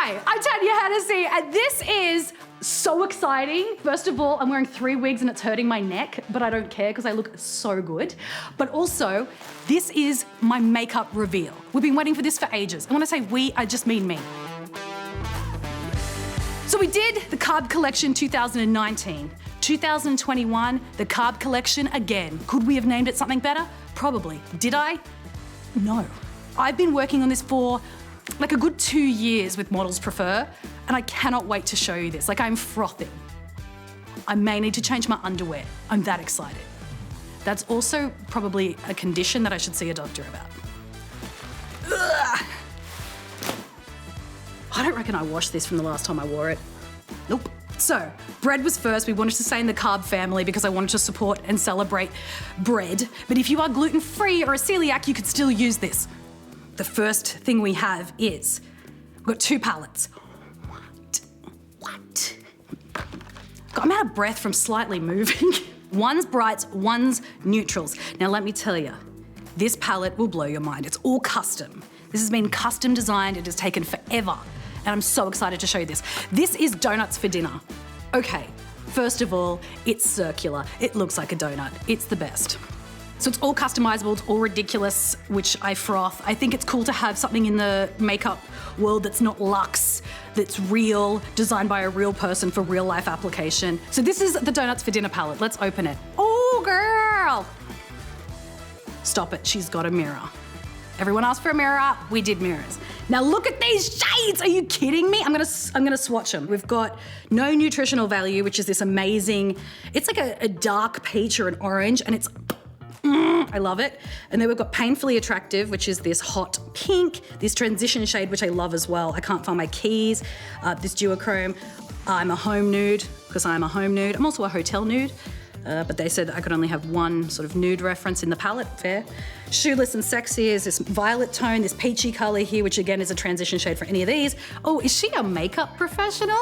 Hi, I'm Tanya Hennessy, and this is so exciting. First of all, I'm wearing 3 wigs and it's hurting my neck, but I don't care because I look so good. But also, this is my makeup reveal. We've been waiting for this for ages. And when I say we, I just mean me. So we did the Carb Collection 2019. 2021, the Carb Collection again. Could we have named it something better? Probably. Did I? No. I've been working on this for like a good 2 years with Models Prefer, and I cannot wait to show you this. Like, I'm frothing. I may need to change my underwear. I'm that excited. That's also probably a condition that I should see a doctor about. Ugh. I don't reckon I washed this from the last time I wore it. Nope. So, bread was first. We wanted to stay in the carb family because I wanted to support and celebrate bread. But if you are gluten-free or a celiac, you could still use this. The first thing we have is, we've got 2 palettes. What? I'm out of breath from slightly moving. One's brights, one's neutrals. Now let me tell you, this palette will blow your mind. It's all custom. This has been custom designed. It has taken forever. And I'm so excited to show you this. This is donuts for dinner. Okay, first of all, it's circular. It looks like a donut. It's the best. So it's all customizable, it's all ridiculous, which I froth. I think it's cool to have something in the makeup world that's not luxe, that's real, designed by a real person for real life application. So this is the Donuts for Dinner palette. Let's open it. Oh, girl. Stop it, she's got a mirror. Everyone asked for a mirror, we did mirrors. Now look at these shades, are you kidding me? I'm gonna swatch them. We've got no nutritional value, which is this amazing, it's like a dark peach or an orange, and it's, I love it. And then we've got Painfully Attractive, which is this hot pink, this transition shade, which I love as well. I can't find my keys. This duochrome, I'm a home nude, because I'm a home nude. I'm also a hotel nude. But they said I could only have one sort of nude reference in the palette, fair. Shoeless and Sexy is this violet tone, this peachy color here, which again is a transition shade for any of these. Oh, is she a makeup professional?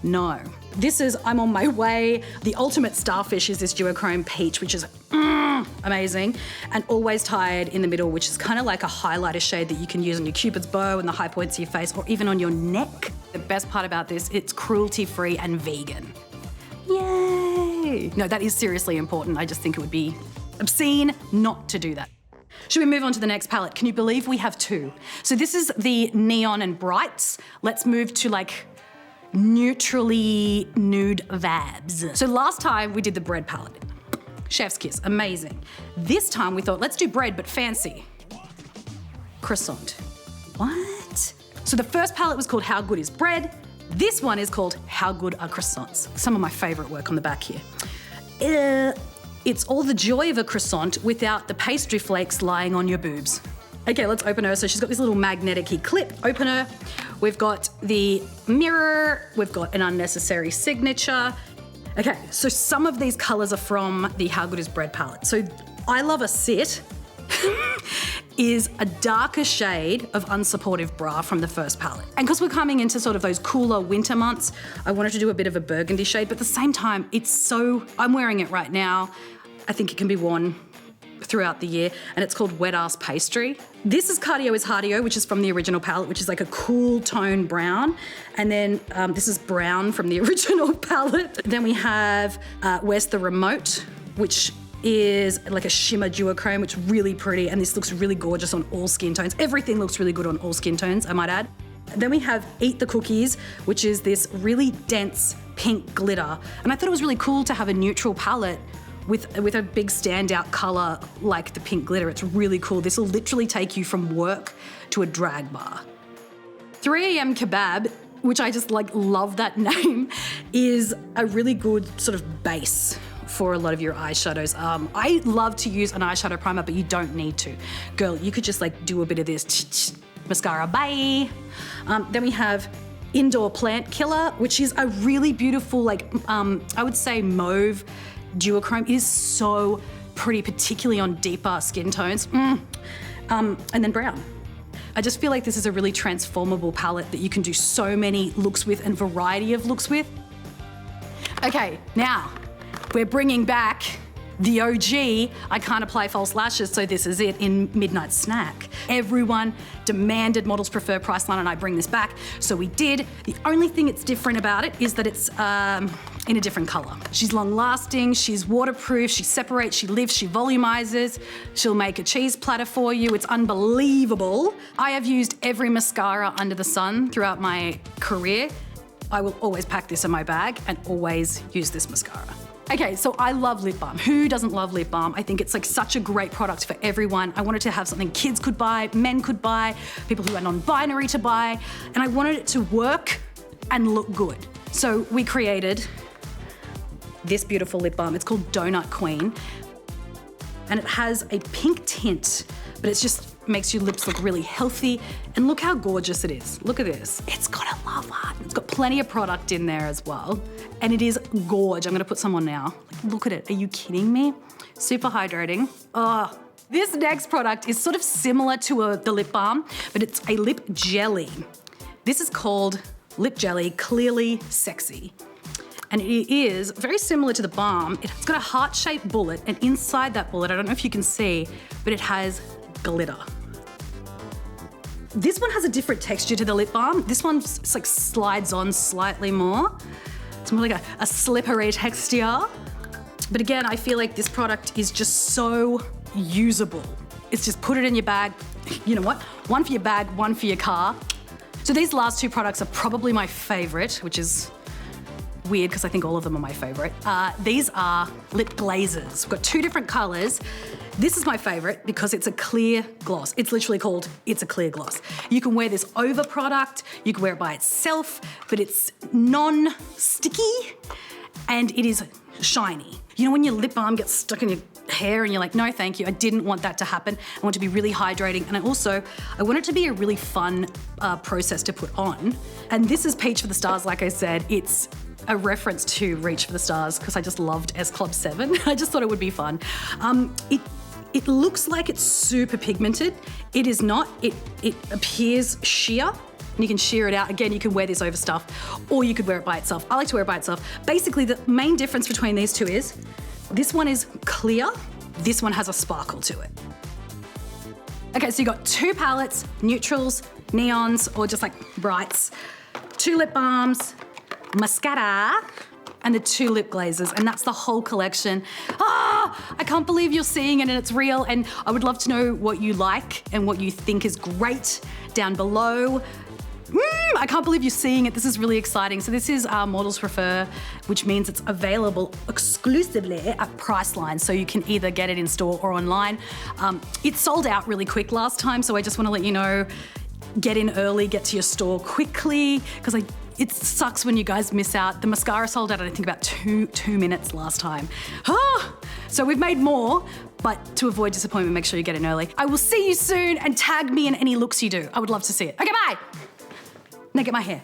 No. This is I'm on my way. The ultimate starfish is this duochrome peach, which is amazing. And Always Tired in the middle, which is kind of like a highlighter shade that you can use on your Cupid's bow and the high points of your face, or even on your neck. The best part about this, it's cruelty-free and vegan. Yay! No, that is seriously important. I just think it would be obscene not to do that. Should we move on to the next palette? Can you believe we have 2? So this is the Neon and Brights. Let's move to like neutrally nude vibes. So last time we did the bread palette. Chef's kiss, amazing. This time we thought, let's do bread, but fancy. Croissant. What? So the first palette was called How Good Is Bread? This one is called How Good Are Croissants? Some of my favorite work on the back here. It's all the joy of a croissant without the pastry flakes lying on your boobs. Okay, let's open her. So she's got this little magnetic-y clip. Open her. We've got the mirror. We've got an unnecessary signature. Okay, so some of these colors are from the How Good Is Bread palette. So I Love a Sit is a darker shade of Unsupportive Bra from the first palette. And because we're coming into sort of those cooler winter months, I wanted to do a bit of a burgundy shade, but at the same time, I'm wearing it right now. I think it can be worn throughout the year, and it's called Wet Ass Pastry. This is Cardio is Hardio, which is from the original palette, which is like a cool tone brown. And then this is brown from the original palette. Then we have Where's the Remote, which is like a shimmer duochrome, which is really pretty, and this looks really gorgeous on all skin tones. Everything looks really good on all skin tones, I might add. Then we have Eat the Cookies, which is this really dense pink glitter. And I thought it was really cool to have a neutral palette with a big standout color like the pink glitter. It's really cool. This will literally take you from work to a drag bar. 3 AM Kebab, which I just like love that name, is a really good sort of base for a lot of your eyeshadows. I love to use an eyeshadow primer, but you don't need to. Girl, you could just like do a bit of this mascara, bye. Then we have Indoor Plant Killer, which is a really beautiful, like, I would say mauve duochrome. It is so pretty, particularly on deeper skin tones. And then brown. I just feel like this is a really transformable palette that you can do so many looks with and variety of looks with. Okay, now we're bringing back The OG, I can't apply false lashes, so this is it in Midnight Snack. Everyone demanded Models Prefer Priceline and I bring this back, so we did. The only thing that's different about it is that it's in a different color. She's long lasting, she's waterproof, she separates, she lifts, she volumizes, she'll make a cheese platter for you. It's unbelievable. I have used every mascara under the sun throughout my career. I will always pack this in my bag and always use this mascara. Okay, so I love lip balm. Who doesn't love lip balm? I think it's like such a great product for everyone. I wanted to have something kids could buy, men could buy, people who are non-binary to buy, and I wanted it to work and look good. So we created this beautiful lip balm. It's called Donut Queen, and it has a pink tint, but it just makes your lips look really healthy. And look how gorgeous it is. Look at this. It's got a love heart. It's got plenty of product in there as well. And it is gorge. I'm gonna put some on now. Like, look at it. Are you kidding me? Super hydrating. Oh, this next product is sort of similar to the lip balm, but it's a lip jelly. This is called Lip Jelly Clearly Sexy. And it is very similar to the balm. It's got a heart-shaped bullet, and inside that bullet, I don't know if you can see, but it has glitter. This one has a different texture to the lip balm. This one just like slides on slightly more. It's more like a slippery texture. But again, I feel like this product is just so usable. It's just put it in your bag. You know what? One for your bag, one for your car. So these last two products are probably my favorite, which is weird because I think all of them are my favorite. These are lip glazes. We've got two different colors. This is my favorite because it's a clear gloss. It's literally called It's a Clear Gloss. You can wear this over product, you can wear it by itself, but it's non-sticky and it is shiny. You know when your lip balm gets stuck in your hair and you're like, no, thank you, I didn't want that to happen. I want it to be really hydrating. And I want it to be a really fun process to put on. And this is Peach for the Stars, like I said. It's a reference to Reach for the Stars because I just loved S Club 7. I just thought it would be fun. It looks like it's super pigmented. It is not. It appears sheer, and you can sheer it out. Again, you can wear this over stuff, or you could wear it by itself. I like to wear it by itself. Basically, the main difference between these two is this one is clear, this one has a sparkle to it. Okay, so you got two palettes, neutrals, neons, or just like brights, two lip balms, mascara, and the two lip glazes, and that's the whole collection. I can't believe you're seeing it and it's real, and I would love to know what you like and what you think is great down below. I can't believe you're seeing it. This is really exciting. So this is Models Prefer, which means it's available exclusively at Priceline, so you can either get it in store or online. It sold out really quick last time, so I just want to let you know, get in early, get to your store quickly, because it sucks when you guys miss out. The mascara sold out, I think, about two minutes last time. So we've made more, but to avoid disappointment, make sure you get in early. I will see you soon, and tag me in any looks you do. I would love to see it. Okay, bye. Now get my hair.